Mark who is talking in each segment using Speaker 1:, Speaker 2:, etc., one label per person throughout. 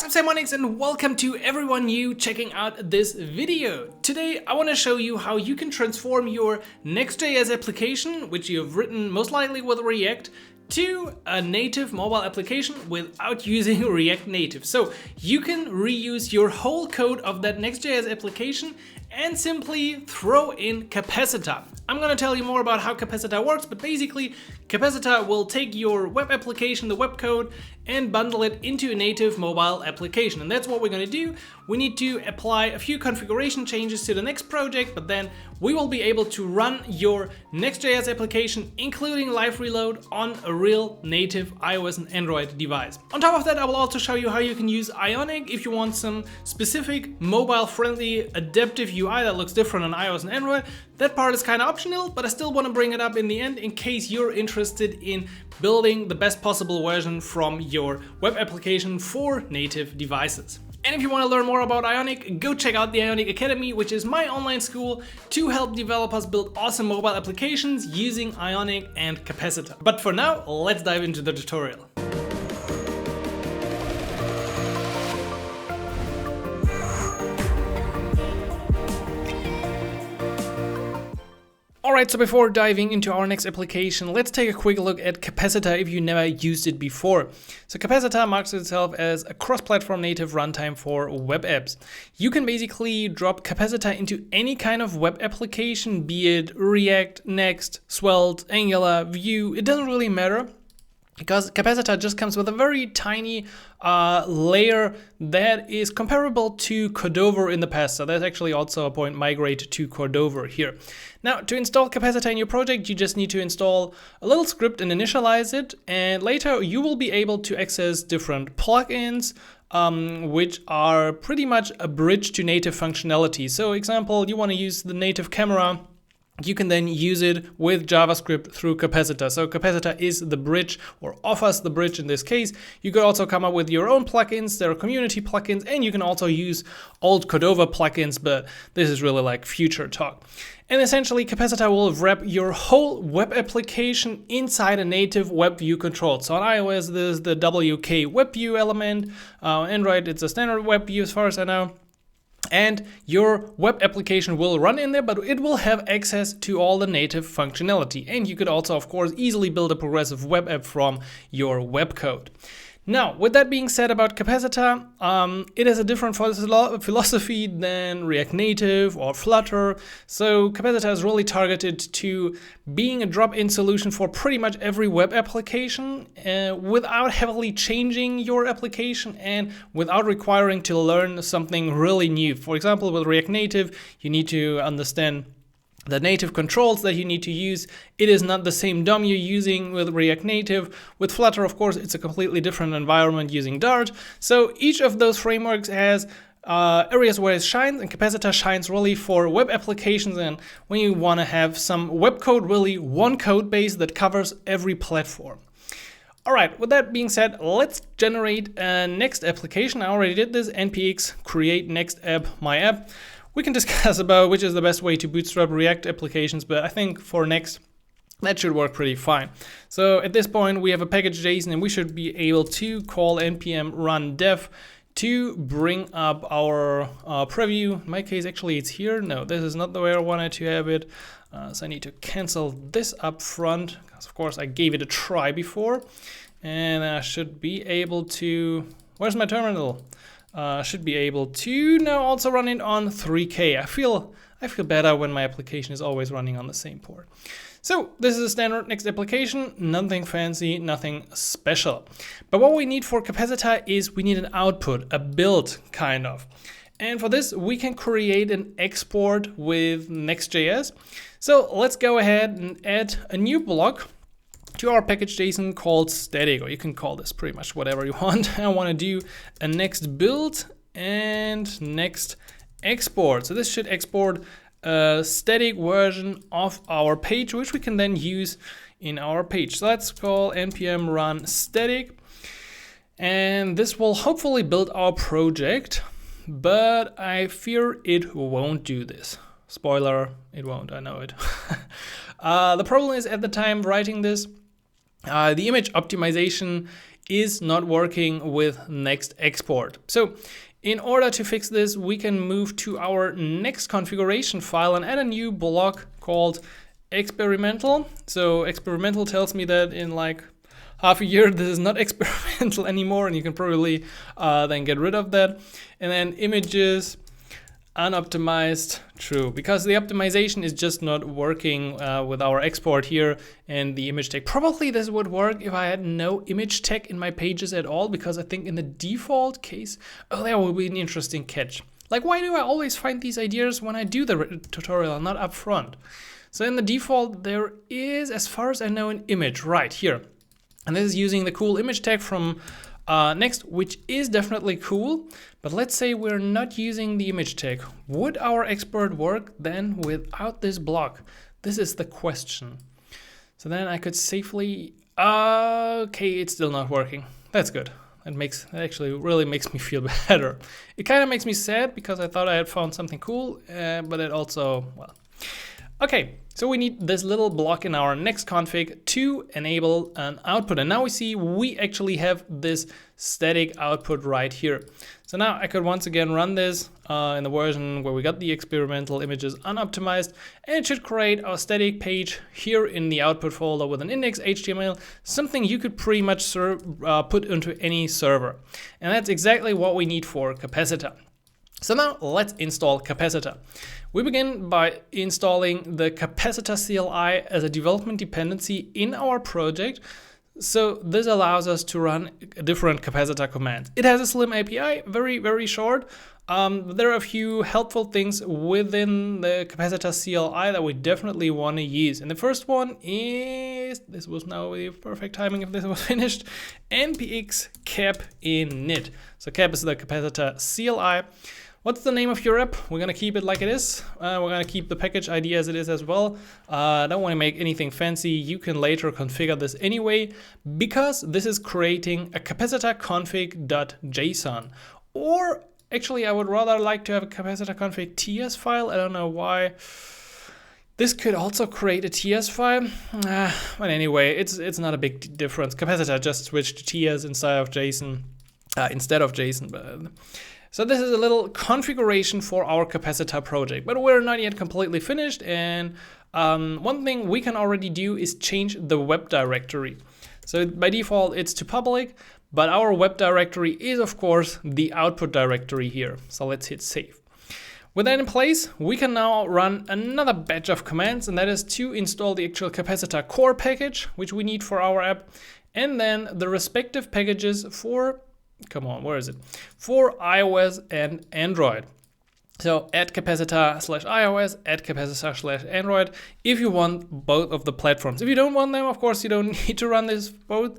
Speaker 1: I'm Simonics and welcome to everyone new checking out this video. Today I want to show you how you can transform your Next.js application, which you've written most likely with React, to a native mobile application without using React Native. So you can reuse your whole code of that Next.js application and simply throw in Capacitor. I'm going to tell you more about how Capacitor works, but basically Capacitor will take your web application, the web code, and bundle it into a native mobile application. And that's what we're going to do. We need to apply a few configuration changes to the next project, but then we will be able to run your Next.js application, including live reload, on a real native iOS and Android device. On top of that, I will also show you how you can use Ionic if you want some specific mobile-friendly adaptive UI that looks different on iOS and Android. That part is kind of optional, but I still want to bring it up in the end in case you're interested in building the best possible version from your web application for native devices. And if you want to learn more about Ionic, go check out the Ionic Academy, which is my online school to help developers build awesome mobile applications using Ionic and Capacitor. But for now, let's dive into the tutorial. Alright, so before diving into our next application, let's take a quick look at Capacitor if you never used it before. So Capacitor marks itself as a cross-platform native runtime for web apps. You can basically drop Capacitor into any kind of web application, be it React, Next, Svelte, Angular, Vue, it doesn't really matter. Because Capacitor just comes with a very tiny layer that is comparable to Cordova in the past. So that's actually also a point, migrate to Cordova here. Now, to install Capacitor in your project, you just need to install a little script and initialize it. And later you will be able to access different plugins, which are pretty much a bridge to native functionality. So example, you want to use the native camera. You can then use it with JavaScript through Capacitor. So Capacitor is the bridge, or offers the bridge in this case. You could also come up with your own plugins. There are community plugins, and you can also use old Cordova plugins, but this is really like future talk. And essentially, Capacitor will wrap your whole web application inside a native web view control. So on iOS, there's the WK web view element. Android, it's a standard web view as far as I know. And your web application will run in there, but it will have access to all the native functionality. And you could also, of course, easily build a progressive web app from your web code. Now, with that being said about Capacitor, it has a different philosophy than React Native or Flutter. So Capacitor is really targeted to being a drop-in solution for pretty much every web application without heavily changing your application and without requiring to learn something really new. For example, with React Native, you need to understand the native controls that you need to use. It is not the same DOM you're using with React Native. With Flutter, of course, it's a completely different environment using Dart. So each of those frameworks has areas where it shines, and Capacitor shines really for web applications and when you want to have some web code, really one code base that covers every platform. All right, with that being said, let's generate a next application. I already did this, npx create next app, my app. We can discuss about which is the best way to bootstrap React applications, but I think for Next, that should work pretty fine. So at this point, we have a package.json, and we should be able to call npm run dev to bring up our preview. In my case, actually, it's here. No, this is not the way I wanted to have it. So I need to cancel this up front, because of course I gave it a try before. And I should be able to, where's my terminal? Should be able to now also run it on 3K. I feel better when my application is always running on the same port. So this is a standard Next application, nothing fancy, nothing special. But what we need for Capacitor is we need an output, a build kind of. And for this, we can create an export with Next.js. So let's go ahead and add a new block to our package.json called static, or you can call this pretty much whatever you want. I want to do a next build and next export. So this should export a static version of our page, which we can then use in our page. So let's call npm run static. And this will hopefully build our project, but I fear it won't do this. Spoiler, it won't, I know it. The problem is at the time writing this, the image optimization is not working with Next export. So in order to fix this, we can move to our next configuration file and add a new block called experimental. So experimental tells me that in like half a year this is not experimental anymore, and you can probably then get rid of that. And then images unoptimized, true, because the optimization is just not working with our export here and the image tag. Probably this would work if I had no image tag in my pages at all, because I think in the default case, oh, that would be an interesting catch. Like, why do I always find these ideas when I do the tutorial, not up front? So in the default, there is, as far as I know, an image right here. And this is using the cool image tag from Next, which is definitely cool, but let's say we're not using the image tag. Would our export work then without this block? This is the question. So then I could safely, okay, it's still not working. That's good. That actually really makes me feel better. It kind of makes me sad because I thought I had found something cool, but it also, well. Okay, so we need this little block in our next config to enable an output. And now we see we actually have this static output right here. So now I could once again run this in the version where we got the experimental images unoptimized, and it should create our static page here in the output folder with an index.html, something you could pretty much put into any server. And that's exactly what we need for Capacitor. So now let's install Capacitor. We begin by installing the Capacitor CLI as a development dependency in our project. So this allows us to run different Capacitor commands. It has a slim API, very, very short. There are a few helpful things within the Capacitor CLI that we definitely want to use. And the first one is, this was now the perfect timing if this was finished, npx cap init. So cap is the Capacitor CLI. What's the name of your app? We're going to keep it like it is. We're going to keep the package ID as it is as well. I don't want to make anything fancy. You can later configure this anyway, because this is creating a capacitor config.json. Or actually, I would rather like to have a capacitor config TS file. I don't know why. This could also create a TS file. But anyway, it's not a big difference. Capacitor just switched to TS instead of JSON. So this is a little configuration for our Capacitor project, but we're not yet completely finished. And one thing we can already do is change the web directory. So by default, it's to public, but our web directory is, of course, the output directory here. So let's hit save. With that in place, we can now run another batch of commands, and that is to install the actual Capacitor core package, which we need for our app, and then the respective packages for, come on, where is it? For iOS and Android. So add capacitor/iOS, add capacitor/Android if you want both of the platforms. If you don't want them, of course, you don't need to run this both.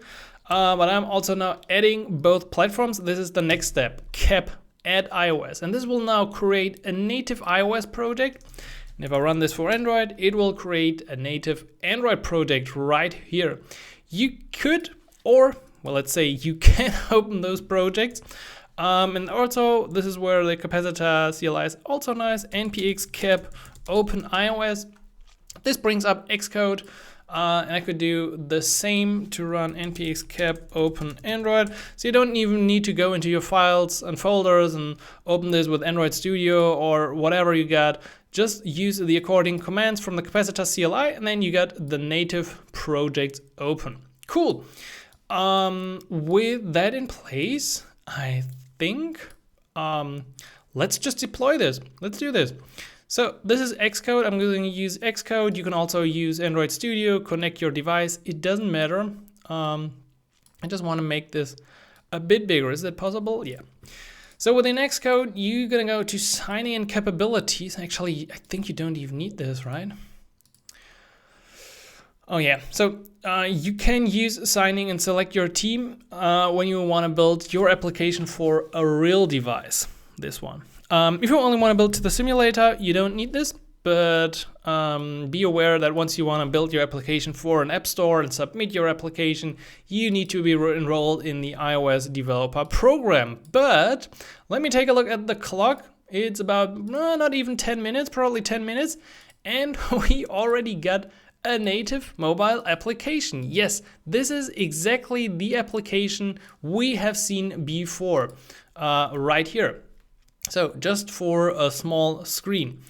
Speaker 1: But I'm also now adding both platforms. This is the next step, cap add iOS. And this will now create a native iOS project. And if I run this for Android, it will create a native Android project right here. You could, or well, let's say you can open those projects. And also, this is where the Capacitor CLI is also nice. npx cap open iOS. This brings up Xcode. And I could do the same to run npx cap open Android. So you don't even need to go into your files and folders and open this with Android Studio or whatever you got. Just use the according commands from the Capacitor CLI, and then you got the native project open. Cool. With that in place, I think let's just deploy this. Let's do this. So this is Xcode. I'm going to use Xcode. You can also use Android Studio, connect your device. It doesn't matter. I just want to make this a bit bigger. Is that possible? Yeah. So within Xcode, you're going to go to sign in capabilities. Actually, I think you don't even need this, right? Oh yeah, so you can use signing and select your team when you want to build your application for a real device, this one. If you only want to build to the simulator, you don't need this, but be aware that once you want to build your application for an app store and submit your application, you need to be enrolled in the iOS developer program. But let me take a look at the clock. It's about not even 10 minutes, probably 10 minutes, and we already got a native mobile application. Yes, this is exactly the application we have seen before, right here. So just for a small screen.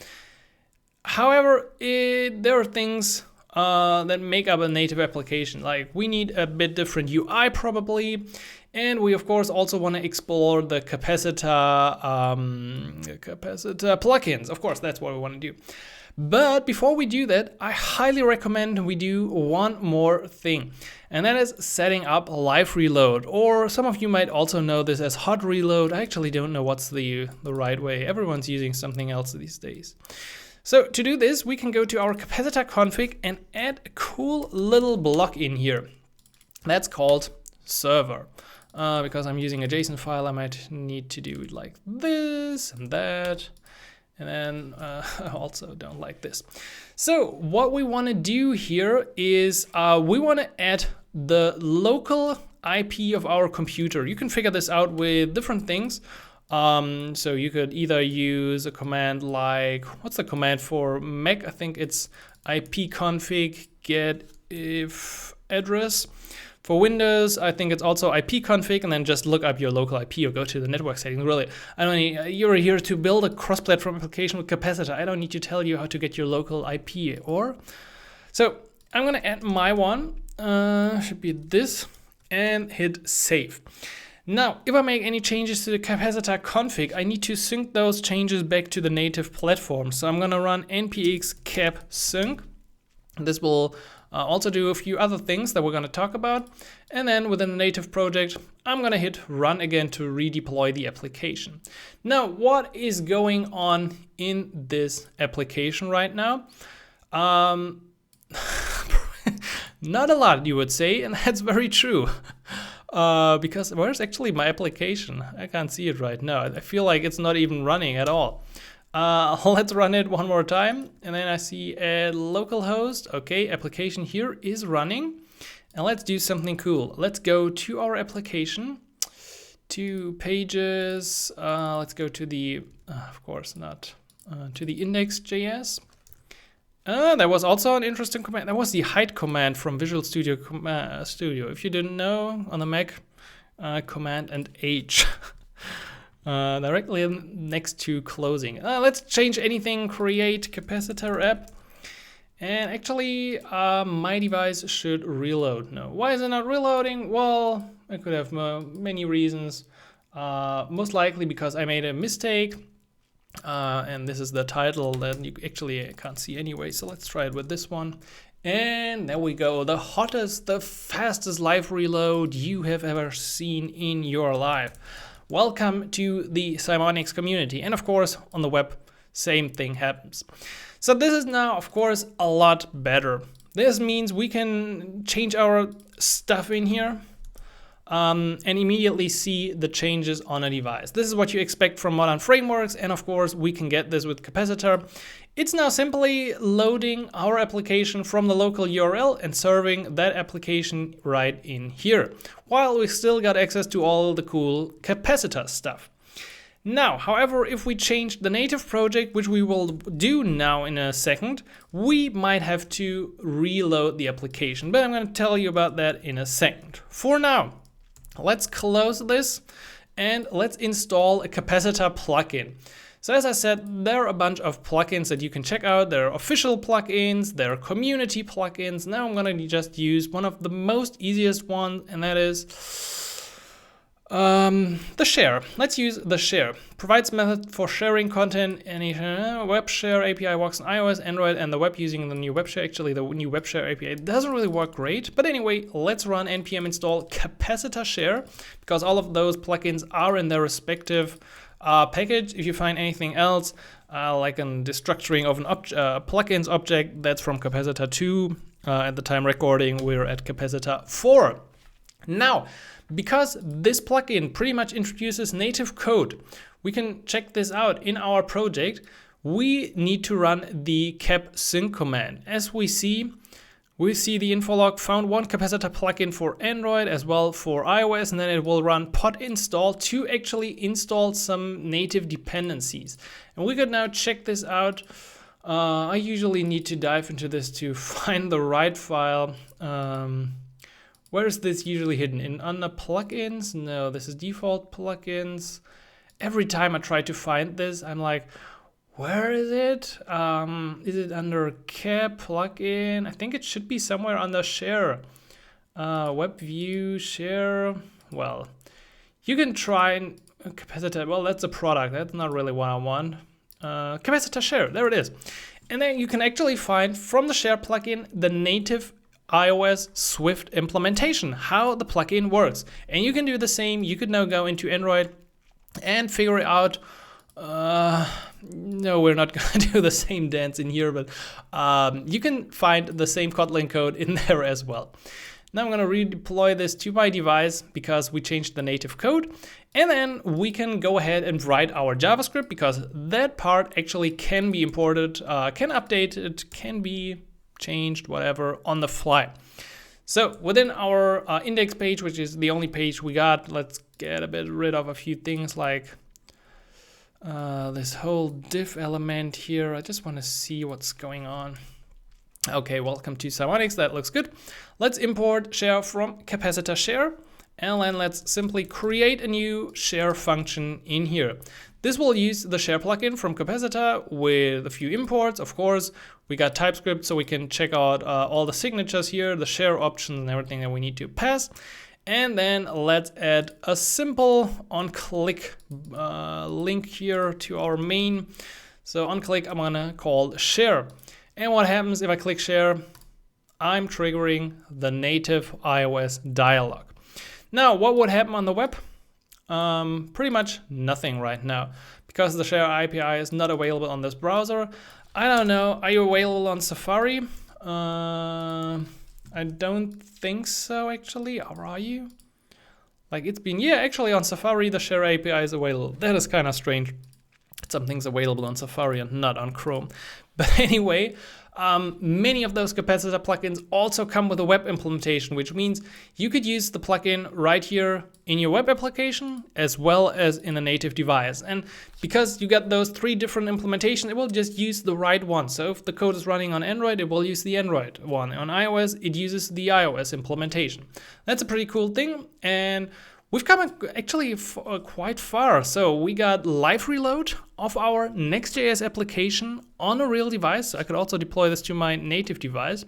Speaker 1: However, there are things that make up a native application. Like we need a bit different UI probably. And we of course also want to explore the Capacitor plugins. Of course, that's what we want to do. But before we do that, I highly recommend we do one more thing. And that is setting up live reload. Or some of you might also know this as hot reload. I actually don't know what's the right way. Everyone's using something else these days. So to do this, we can go to our Capacitor config and add a cool little block in here. That's called server. Because I'm using a JSON file, I might need to do it like this and that. And then I also don't like this. So what we want to do here is we want to add the local IP of our computer. You can figure this out with different things. So you could either use a command like, what's the command for Mac? I think it's ipconfig get if address. For Windows, I think it's also ipconfig, and then just look up your local IP or go to the network settings. Really, you're here to build a cross-platform application with Capacitor. I don't need to tell you how to get your local IP. So I'm gonna add my one. Should be this, and hit save. Now, if I make any changes to the Capacitor config, I need to sync those changes back to the native platform. So I'm gonna run npx cap sync. This will also do a few other things that we're going to talk about. And then within the native project, I'm going to hit run again to redeploy the application. Now, what is going on in this application right now? Not a lot, you would say, and that's very true. Because where's actually my application? I can't see it right now. I feel like it's not even running at all. Let's run it one more time, and then I see a localhost. Okay, application here is running, and let's do something cool. Let's go to our application, to pages. Let's go to the, of course not, to the index.js. That was also an interesting command. That was the hide command from Visual Studio Studio. If you didn't know, on the Mac, Command and H. Directly next to closing. Let's change anything, create Capacitor app. And actually, my device should reload. No, why is it not reloading? Well, I could have many reasons. Most likely because I made a mistake. And this is the title that you actually can't see anyway. So let's try it with this one. And there we go. The hottest, the fastest live reload you have ever seen in your life. Welcome to the Ionic community. And of course, on the web, same thing happens. So this is now, of course, a lot better. This means we can change our stuff in here and immediately see the changes on a device. This is what you expect from modern frameworks. And of course, we can get this with Capacitor. It's now simply loading our application from the local URL and serving that application right in here, while we still got access to all the cool Capacitor stuff. Now, however, if we change the native project, which we will do now in a second, we might have to reload the application, but I'm going to tell you about that in a second. For now, let's close this and let's install a Capacitor plugin. So as I said, there are a bunch of plugins that you can check out. There are official plugins, there are community plugins. Now I'm gonna just use one of the most easiest ones, and that is the share. Let's use the share. Provides method for sharing content, any web share API works on iOS, Android, and the web using the new web share. Actually, the new web share API doesn't really work great. But anyway, let's run npm install Capacitor share, because all of those plugins are in their respective package. If you find anything else, like a destructuring of an plugins object, that's from Capacitor 2. At the time recording, we're at Capacitor 4. Now, because this plugin pretty much introduces native code, we can check this out in our project. We need to run the cap sync command. As we see the info log found one Capacitor plugin for Android as well for iOS, and then it will run pod install to actually install some native dependencies. And we could now check this out I usually need to dive into this to find the right file. Where is this usually hidden? Under plugins? No, this is default plugins. Every time I try to find this, I'm like, where is it? Is it under cap plugin? I think it should be somewhere under share. Web view, share. Well, you can try and capacitor. Well, that's a product. That's not really what I want. Capacitor share, there it is. And then you can actually find from the share plugin the native iOS Swift implementation, how the plugin works. And you can do the same. You could now go into Android and figure it out. No, we're not going to do the same dance in here, but you can find the same Kotlin code in there as well. Now I'm going to redeploy this to my device because we changed the native code. And then we can go ahead and write our JavaScript because that part actually can be imported, can update it, can be changed, whatever, on the fly. So within our index page, which is the only page we got, let's get a bit rid of a few things like this whole div element here. I just want to see what's going on. Okay, welcome to Ionic. That looks good. Let's import share from capacitor share. And then let's simply create a new share function in here. This will use the share plugin from Capacitor with a few imports. Of course, we got TypeScript, so we can check out all the signatures here, the share options and everything that we need to pass. And then let's add a simple on-click link here to our main. So on-click, I'm gonna call share. And what happens if I click share? I'm triggering the native iOS dialog. Now, what would happen on the web? Pretty much nothing right now because the share API is not available on this browser. I don't know, are you available on Safari? I don't think so actually, or are you? Like it's been, yeah, actually on Safari the share API is available. That is kind of strange. Something's available on Safari and not on Chrome. But anyway, many of those capacitor plugins also come with a web implementation, which means you could use the plugin right here in your web application as well as in a native device. And because you got those three different implementations, it will just use the right one. So if the code is running on Android, it will use the Android one. On iOS, it uses the iOS implementation. That's a pretty cool thing. And we've come actually quite far. So we got live reload of our Next.js application on a real device. I could also deploy this to my native device.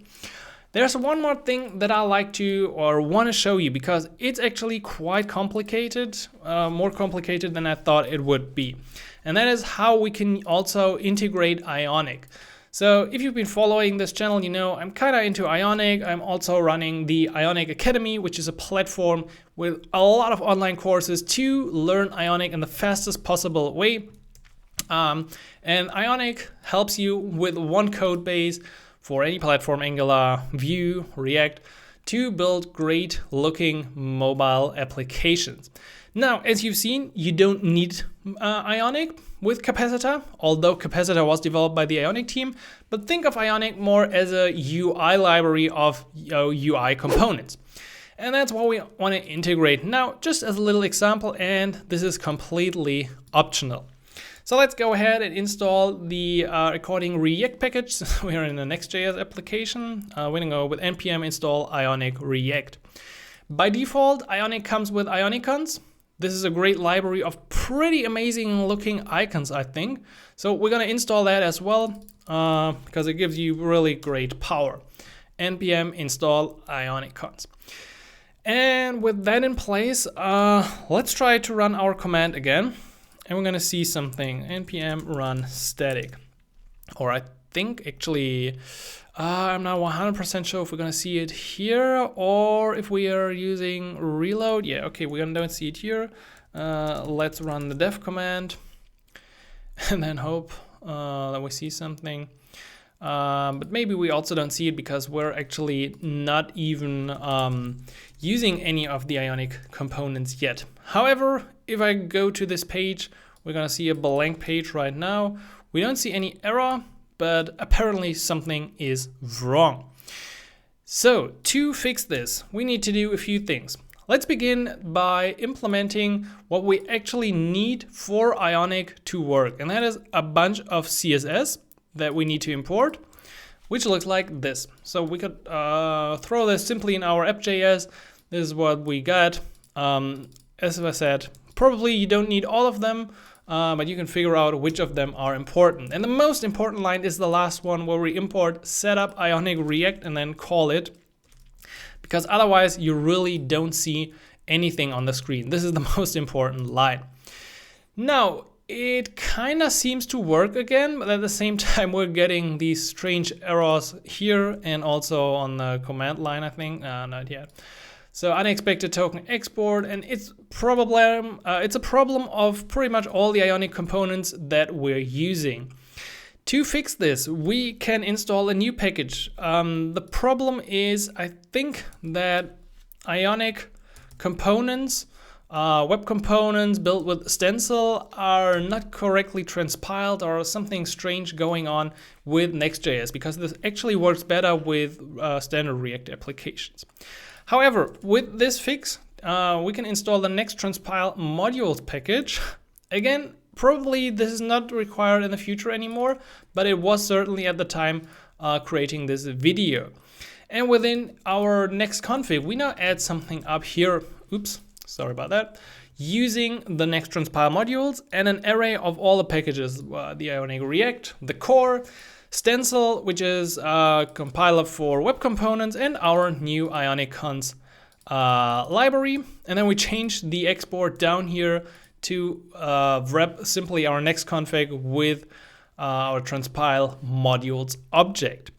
Speaker 1: There's one more thing that I like to or want to show you because it's actually quite complicated, more complicated than I thought it would be. And that is how we can also integrate Ionic. So if you've been following this channel, you know I'm kind of into Ionic. I'm also running the Ionic Academy, which is a platform with a lot of online courses to learn Ionic in the fastest possible way. And Ionic helps you with one code base for any platform, Angular, Vue, React, to build great looking mobile applications. Now, as you've seen, you don't need Ionic with Capacitor, although Capacitor was developed by the Ionic team, but think of Ionic more as a UI library of UI components. And that's what we want to integrate now, just as a little example, and this is completely optional. So let's go ahead and install the according React package. We are in the Next.js application. We're going to go with npm install Ionic React. By default, Ionic comes with Ionicons. This is a great library of pretty amazing looking icons, I think. So we're going to install that as well because it gives you really great power. npm install Ionicons. And with that in place, let's try to run our command again. And we're going to see something, npm run static. Or I think actually, I'm not 100% sure if we're going to see it here or if we are using reload. Yeah, okay, we don't see it here. Let's run the def command and then hope that we see something. But maybe we also don't see it because we're actually not even using any of the Ionic components yet. However, if I go to this page, we're going to see a blank page right now. We don't see any error, but apparently something is wrong. So to fix this, we need to do a few things. Let's begin by implementing what we actually need for Ionic to work. And that is a bunch of CSS that we need to import, which looks like this. So we could throw this simply in our app.js. This is what we got. As I said, probably you don't need all of them, but you can figure out which of them are important. And the most important line is the last one, where we import setup Ionic React and then call it, because otherwise you really don't see anything on the screen. This is the most important line. Now, it kind of seems to work again, but at the same time we're getting these strange errors here and also on the command line, I think. Not yet. So unexpected token export, and it's a problem of pretty much all the Ionic components that we're using. To fix this, we can install a new package. The problem is, I think that Ionic components, web components built with stencil, are not correctly transpiled, or something strange going on with Next.js, because this actually works better with standard React applications. However, with this fix, we can install the Next transpile modules package. Again, probably this is not required in the future anymore, but it was certainly at the time creating this video. And within our Next config, we now add something up here. Oops. Sorry about that. Using the Next transpile modules and an array of all the packages, the Ionic React, the core, stencil, which is a compiler for web components, and our new Ionic cons library. And then we change the export down here to wrap simply our Next config with our transpile modules object.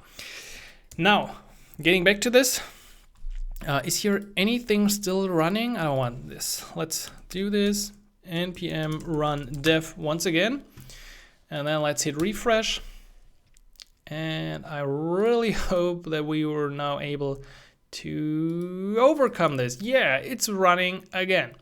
Speaker 1: Now, getting back to this. Is here anything still running? I don't want this. Let's do this. npm run dev once again. And then let's hit refresh. And I really hope that we were now able to overcome this. Yeah, it's running again.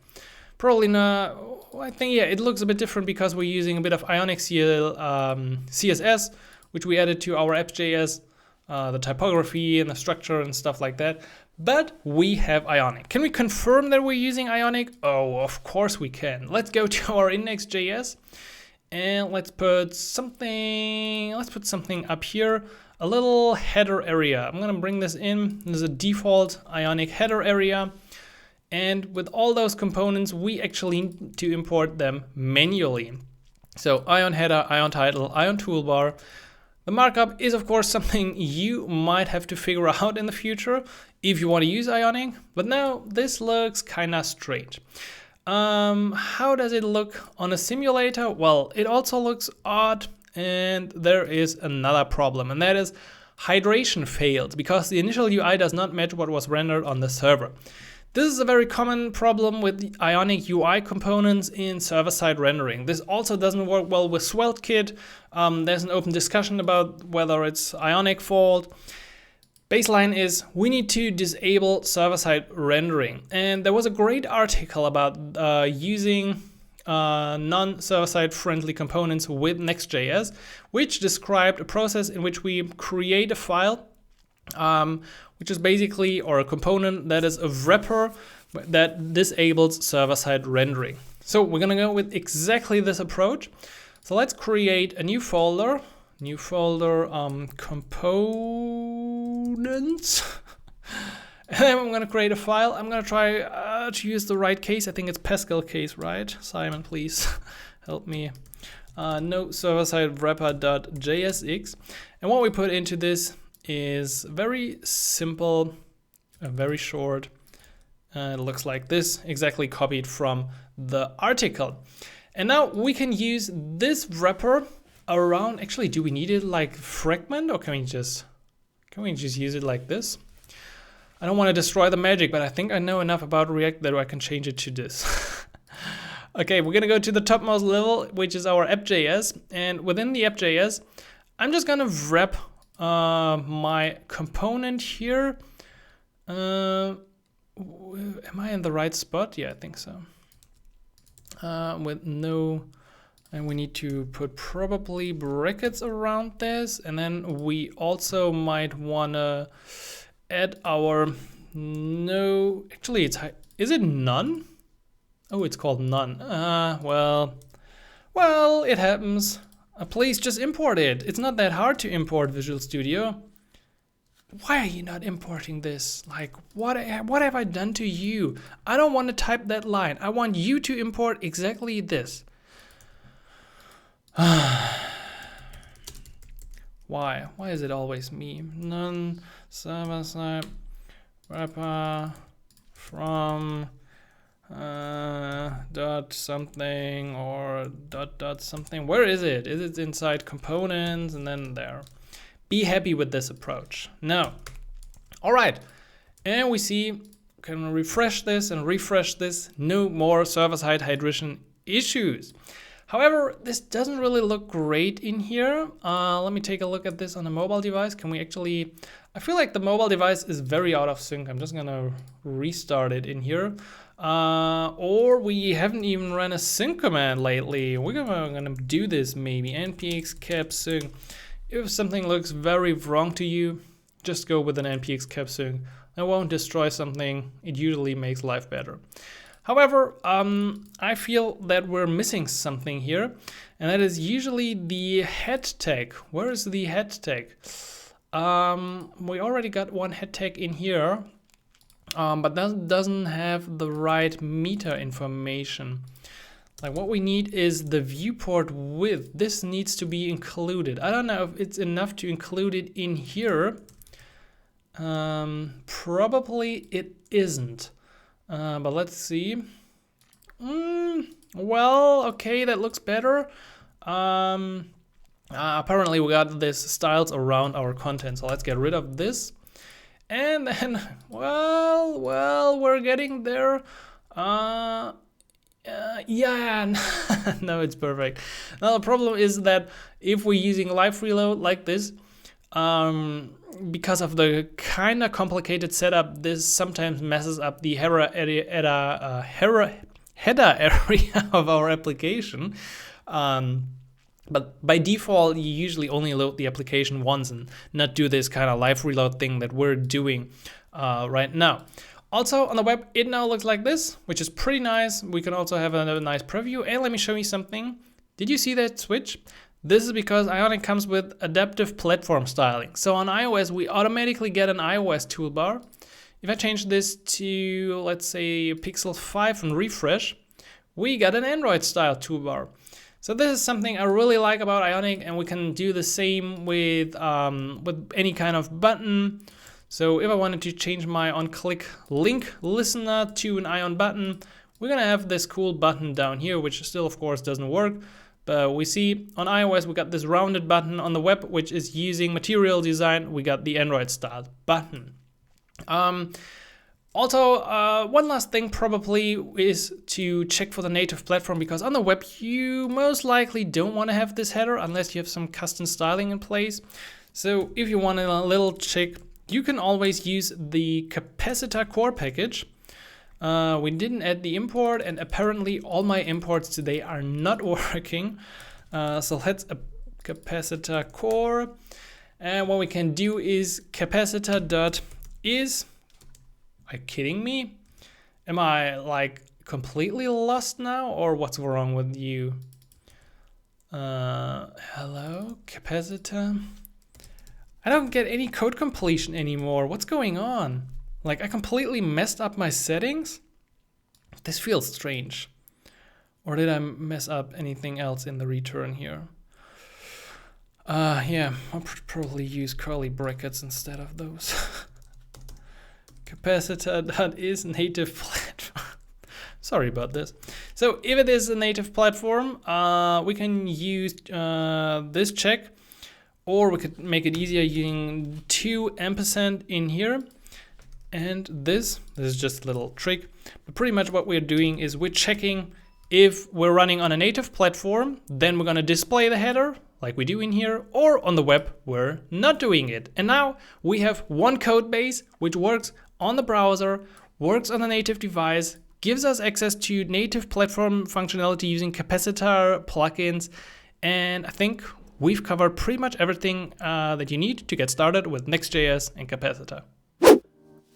Speaker 1: Probably not. I think, yeah, it looks a bit different because we're using a bit of Ionic CSS, which we added to our app.js, the typography and the structure and stuff like that. But we have Ionic. Can we confirm that we're using Ionic? Oh, of course we can. Let's go to our index.js and let's put something up here, a little header area. I'm gonna bring this in. There's a default Ionic header area. And with all those components, we actually need to import them manually. So Ion header, Ion title, Ion toolbar. The markup is, of course, something you might have to figure out in the future if you want to use Ionic, but now this looks kind of strange. How does it look on a simulator? Well, it also looks odd, and there is another problem, and that is hydration failed because the initial UI does not match what was rendered on the server. This is a very common problem with the Ionic UI components in server-side rendering. This also doesn't work well with SvelteKit. There's an open discussion about whether it's Ionic fault. Baseline is we need to disable server-side rendering. And there was a great article about using non-server-side friendly components with Next.js, which described a process in which we create a file which is basically, or a component that is a wrapper that disables server-side rendering. So we're gonna go with exactly this approach. So let's create a new folder, components. And then I'm gonna create a file. I'm gonna try to use the right case. I think it's Pascal case, right? Simon, please help me. No server-side wrapper.jsx. And what we put into this is very simple, very short. It looks like this, exactly copied from the article. And now we can use this wrapper around. Actually, do we need it like fragment, or can we just use it like this? I don't want to destroy the magic, but I think I know enough about React that I can change it to this. Okay, we're gonna go to the topmost level, which is our app.js, and within the app.js, I'm just gonna wrap my component here. Am I in the right spot? Yeah, I think so. With no, and we need to put probably brackets around this, and then we also might wanna add our no. Actually, is it none? Oh, it's called none. Well, it happens. Please just import it. It's not that hard to import Visual Studio. Why are you not importing this? Like, what have I done to you? I don't want to type that line. I want you to import exactly this. Why? Why is it always me? None server side wrapper from dot something or dot something. Where is it? Is it inside components and then there? Be happy with this approach. No. All right. And we see, can refresh this and refresh this. No more server-side hydration issues. However, this doesn't really look great in here. Let me take a look at this on a mobile device. Can we actually, I feel like the mobile device is very out of sync. I'm just gonna restart it in here. Or we haven't even run a sync command lately. We're gonna do this maybe. npx cap sync. If something looks very wrong to you, just go with an npx cap sync. It won't destroy something. It usually makes life better. However, I feel that we're missing something here, and that is usually the head tag. Where is the head tag? We already got one head tag in here, but that doesn't have the right meter information. Like, what we need is the viewport width. This needs to be included. I don't know if it's enough to include it in here. Probably it isn't. But let's see. Well, okay, that looks better. Apparently we got this styles around our content, so let's get rid of this. And then, well, we're getting there. Yeah, no, it's perfect. Now the problem is that if we're using live reload like this, because of the kind of complicated setup, this sometimes messes up the header area of our application. But by default, you usually only load the application once and not do this kind of live reload thing that we're doing right now. Also on the web, it now looks like this, which is pretty nice. We can also have a nice preview. And let me show you something. Did you see that switch? This is because Ionic comes with adaptive platform styling. So on iOS, we automatically get an iOS toolbar. If I change this to, let's say, Pixel 5 and refresh, we got an Android style toolbar. So this is something I really like about Ionic, and we can do the same with any kind of button. So if I wanted to change my on-click link listener to an Ion button, we're gonna have this cool button down here, which still of course doesn't work. But we see on iOS, we got this rounded button. On the web, which is using material design, we got the Android style button. Also, one last thing probably is to check for the native platform, because on the web, you most likely don't want to have this header unless you have some custom styling in place. So if you want a little check, you can always use the Capacitor core package. We didn't add the import, and apparently all my imports today are not working. So let's Capacitor core. And what we can do is capacitor.is. Are you kidding me? Am I like completely lost now, or what's wrong with you? Hello, capacitor? I don't get any code completion anymore. What's going on? Like, I completely messed up my settings? This feels strange. Or did I mess up anything else in the return here? Yeah, I'll probably use curly brackets instead of those. Capacitor.is native platform. Sorry about this. So if it is a native platform, we can use this check, or we could make it easier using 2 ampersand in here. And this is just a little trick. But pretty much what we're doing is we're checking if we're running on a native platform, then we're gonna display the header like we do in here, or on the web, we're not doing it. And now we have one code base which works on the browser, works on a native device, gives us access to native platform functionality using Capacitor plugins. And I think we've covered pretty much everything that you need to get started with Next.js and Capacitor.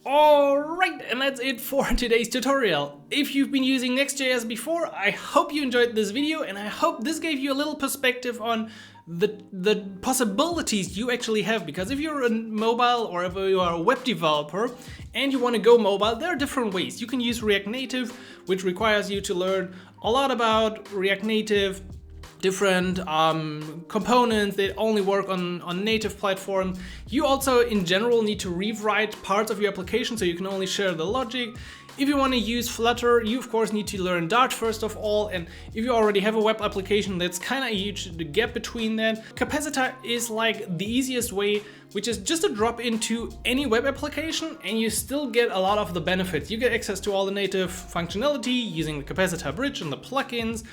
Speaker 1: Alright, and that's it for today's tutorial. If you've been using Next.js before, I hope you enjoyed this video, and I hope this gave you a little perspective on the possibilities you actually have, because if you're a mobile or if you are a web developer and you want to go mobile, there are different ways. You can use React Native, which requires you to learn a lot about React Native, different components that only work on native platforms. You also in general need to rewrite parts of your application, so you can only share the logic. If you want to use Flutter, you of course need to learn Dart first of all, and if you already have a web application, that's kind of huge, the gap between that. Capacitor is like the easiest way, which is just a drop into any web application and you still get a lot of the benefits. You get access to all the native functionality using the Capacitor bridge and the plugins.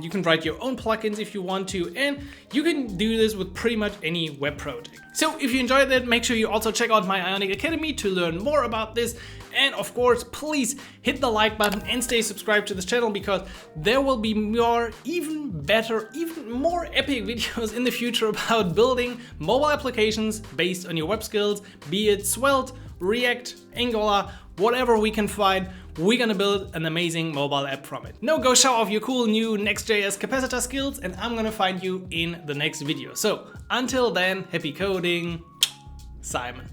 Speaker 1: You can write your own plugins if you want to, and you can do this with pretty much any web project. So if you enjoyed that, make sure you also check out my Ionic Academy to learn more about this. And of course, please hit the like button and stay subscribed to this channel, because there will be more, even better, even more epic videos in the future about building mobile applications based on your web skills, be it Svelte, React, Angular, whatever we can find. We're gonna build an amazing mobile app from it. Now go show off your cool new Next.js Capacitor skills, and I'm gonna find you in the next video. So until then, happy coding, Simon.